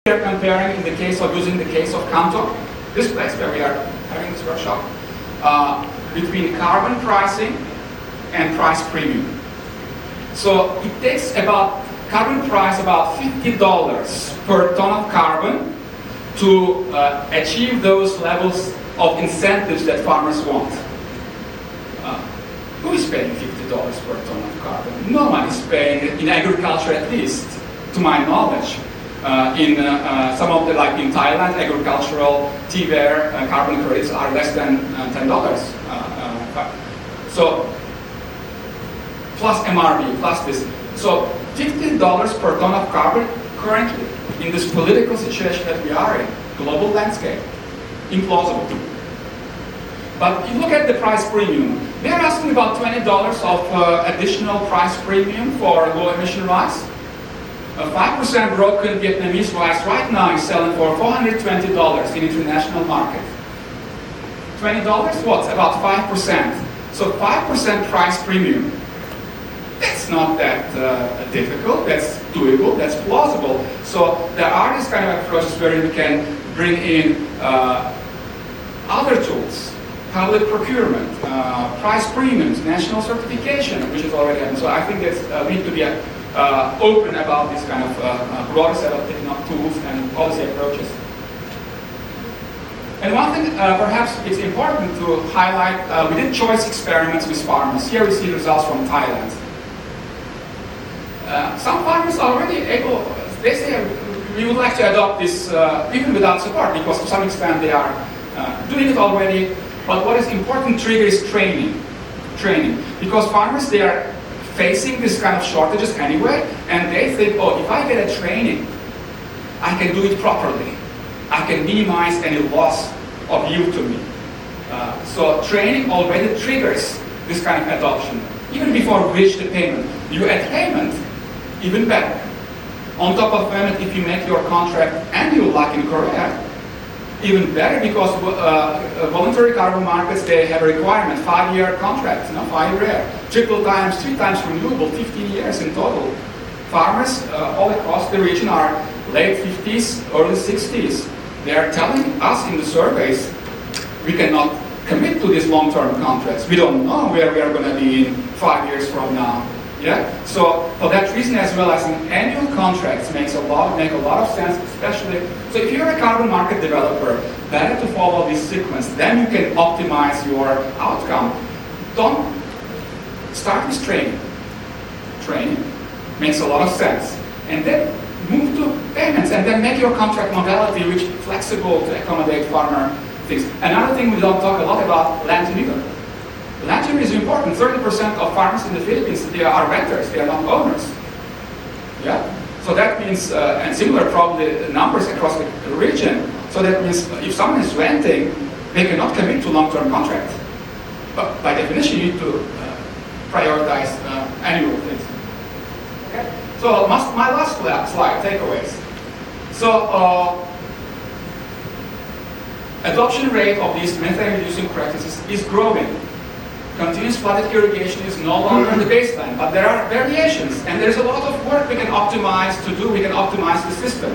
We are comparing in the case of using the case of Kanto, this place where we are having this workshop, between carbon pricing and price premium. So it takes about carbon price about $50 per ton of carbon to achieve those levels of incentives that farmers want. Who is paying $50 per ton of carbon? No one is paying, in agriculture at least, to my knowledge. In some of the, like in Thailand, agricultural TVR carbon credits are less than $10. So, plus MRV, plus this. So, $50 per ton of carbon currently, in this political situation that we are in, global landscape, implausible. But you look at the price premium. They're asking about $20 of additional price premium for low emission rice. A 5% broken Vietnamese rice right now is selling for $420 in international market. $20, what? About 5%. So 5% price premium. That's not that difficult, that's doable, that's plausible. So there are these kind of approaches where you can bring in other tools. Public procurement, price premiums, national certification, which is already happening. So I think that we need to be open about this kind of broader set of tools and policy approaches. And one thing perhaps it's important to highlight, we did choice experiments with farmers. Here we see results from Thailand. Some farmers are already able, they say we would like to adopt this even without support, because to some extent they are doing it already. But what is important trigger is training. Because farmers, they are facing this kind of shortages anyway, and they think, oh, if I get a training, I can do it properly. I can minimize any loss of yield to me. So training already triggers this kind of adoption. Even before we reach the payment. You add payment, even better. On top of payment, if you make your contract annual like in Korea, even better, because voluntary carbon markets, they have a requirement, 5-year contracts, 5-year, triple times, 3 times renewable, 15 years in total. Farmers all across the region are late 50s, early 60s. They are telling us in the surveys, we cannot commit to these long-term contracts. We don't know where we are going to be in 5 years from now. Yeah? So for that reason, as well as an annual contracts make a lot of sense, especially. So if you're a carbon market developer, better to follow this sequence. Then you can optimize your outcome. Don't start with training. Training makes a lot of sense, and then move to payments, and then make your contract modality which is flexible to accommodate farmer things. Another thing we don't talk a lot about, land tenure. Land tenure is important. 30% of farmers in the Philippines, they are renters, they are not owners. Yeah? So that means, and similar probably numbers across the region, so that means if someone is renting, they cannot commit to long-term contract. But by definition, you need to prioritize annual things. Okay? So my last slide, takeaways. So adoption rate of these methane-reducing practices is growing. Continuous flooded irrigation is no longer the baseline, but there are variations, and there's a lot of work we can optimize to do. We can optimize the system.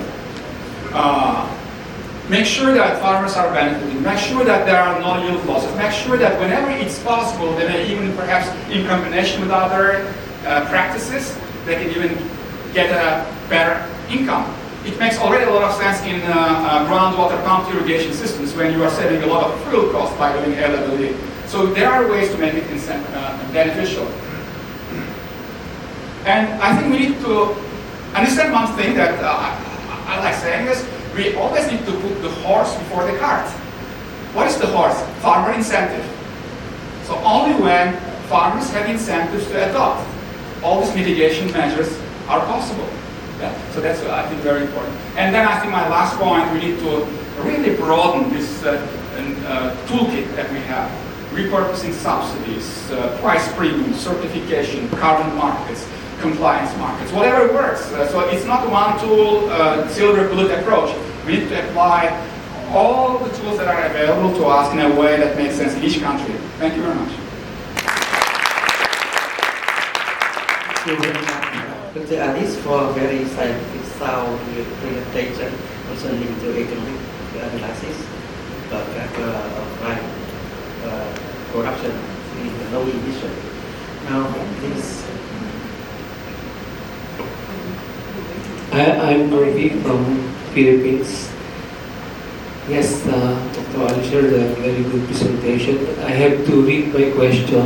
Make sure that farmers are benefiting. Make sure that there are no yield losses. Make sure that whenever it's possible, they may even perhaps in combination with other practices, they can even get a better income. It makes already a lot of sense in groundwater pumped irrigation systems when you are saving a lot of fuel costs by doing LWD. So there are ways to make it beneficial. And I think we need to understand one thing that I like saying is, we always need to put the horse before the cart. What is the horse? Farmer incentive. So only when farmers have incentives to adopt, all these mitigation measures are possible. Yeah? So that's, I think, very important. And then I think my last point, we need to really broaden this toolkit that we have. Repurposing subsidies, price premium, certification, carbon markets, compliance markets, whatever works. So it's not one tool, silver bullet approach. We need to apply all the tools that are available to us in a way that makes sense in each country. Thank you very much. Dr. Alice for very scientific sound presentation concerning the economic analysis of climate production in the low emission. Now, please. I'm Ravi from Philippines. Yes, Dr. Ali shared a very good presentation. I have to read my question.